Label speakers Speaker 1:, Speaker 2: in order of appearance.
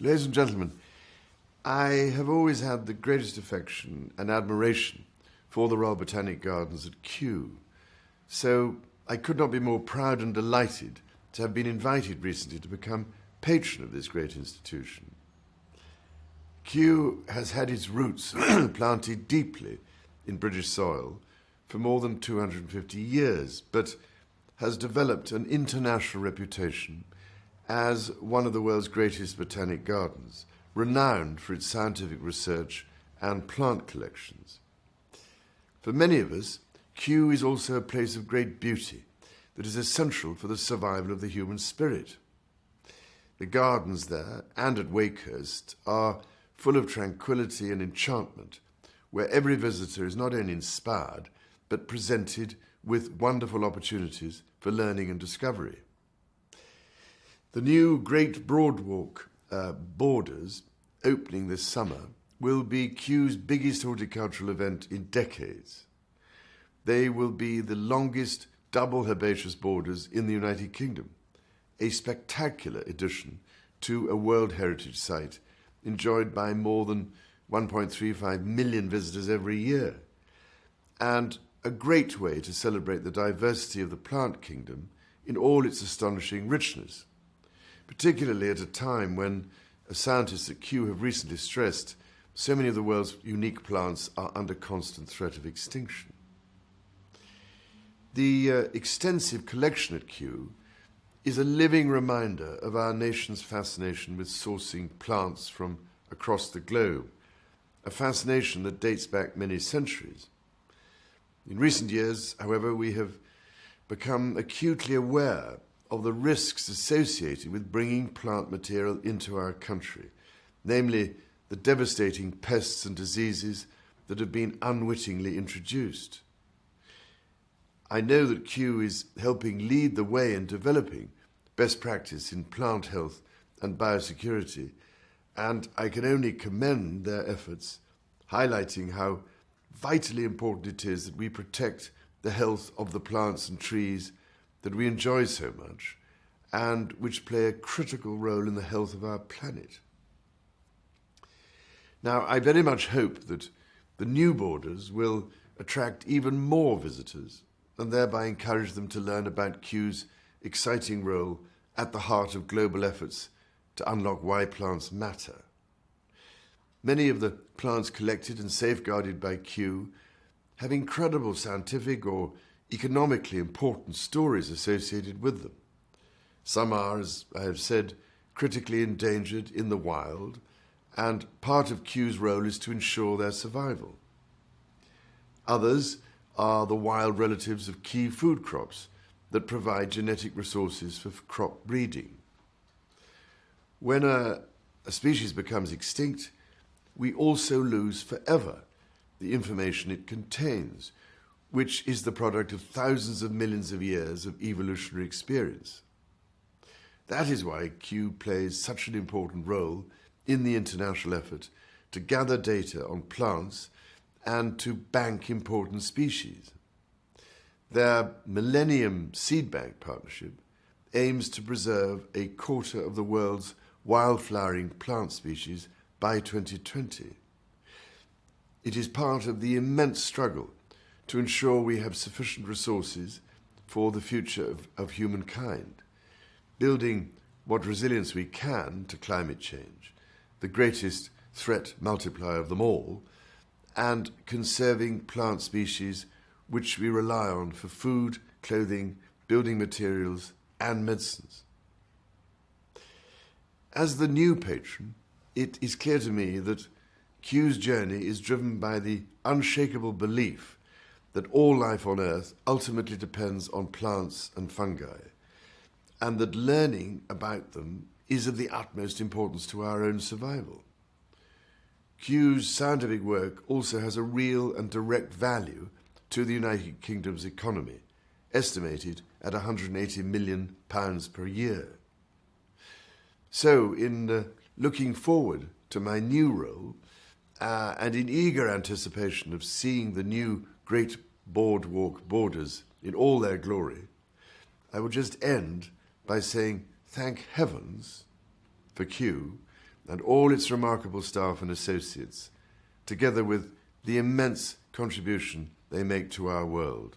Speaker 1: Ladies and gentlemen, I have always had the greatest affection and admiration for the Royal Botanic Gardens at Kew, so I could not be more proud and delighted to have been invited recently to become patron of this great institution. Kew has had its roots planted deeply in British soil for more than 250 years, but has developed an international reputation as one of the world's greatest botanic gardens, renowned for its scientific research and plant collections. For many of us, Kew is also a place of great beauty that is essential for the survival of the human spirit. The gardens there and at Wakehurst are full of tranquility and enchantment, where every visitor is not only inspired, but presented with wonderful opportunities for learning and discovery. The new Great Broadwalk borders, opening this summer, will be Kew's biggest horticultural event in decades. They will be the longest double herbaceous borders in the United Kingdom, a spectacular addition to a World Heritage Site enjoyed by more than 1.35 million visitors every year, and a great way to celebrate the diversity of the plant kingdom in all its astonishing richness, particularly at a time when, as scientists at Kew have recently stressed, so many of the world's unique plants are under constant threat of extinction. The extensive collection at Kew is a living reminder of our nation's fascination with sourcing plants from across the globe, a fascination that dates back many centuries. In recent years, however, we have become acutely aware of the risks associated with bringing plant material into our country, namely the devastating pests and diseases that have been unwittingly introduced. I know that Kew is helping lead the way in developing best practice in plant health and biosecurity, and I can only commend their efforts, highlighting how vitally important it is that we protect the health of the plants and trees that we enjoy so much, and which play a critical role in the health of our planet. Now, I very much hope that the new borders will attract even more visitors and thereby encourage them to learn about Kew's exciting role at the heart of global efforts to unlock why plants matter. Many of the plants collected and safeguarded by Kew have incredible scientific or economically important stories associated with them. Some are, as I have said, critically endangered in the wild, and part of Kew's role is to ensure their survival. Others are the wild relatives of key food crops that provide genetic resources for crop breeding. When a species becomes extinct, we also lose forever the information it contains, which is the product of thousands of millions of years of evolutionary experience. That is why Kew plays such an important role in the international effort to gather data on plants and to bank important species. Their Millennium Seed Bank partnership aims to preserve a quarter of the world's wild-flowering plant species by 2020. It is part of the immense struggle to ensure we have sufficient resources for the future of humankind, building what resilience we can to climate change, the greatest threat multiplier of them all, and conserving plant species which we rely on for food, clothing, building materials, and medicines. As the new patron, it is clear to me that Kew's journey is driven by the unshakable belief that all life on Earth ultimately depends on plants and fungi, and that learning about them is of the utmost importance to our own survival. Kew's scientific work also has a real and direct value to the United Kingdom's economy, estimated at £180 million per year. So, in looking forward to my new role, and in eager anticipation of seeing the new Great Boardwalk borders in all their glory, I will just end by saying thank heavens for Kew and all its remarkable staff and associates, together with the immense contribution they make to our world.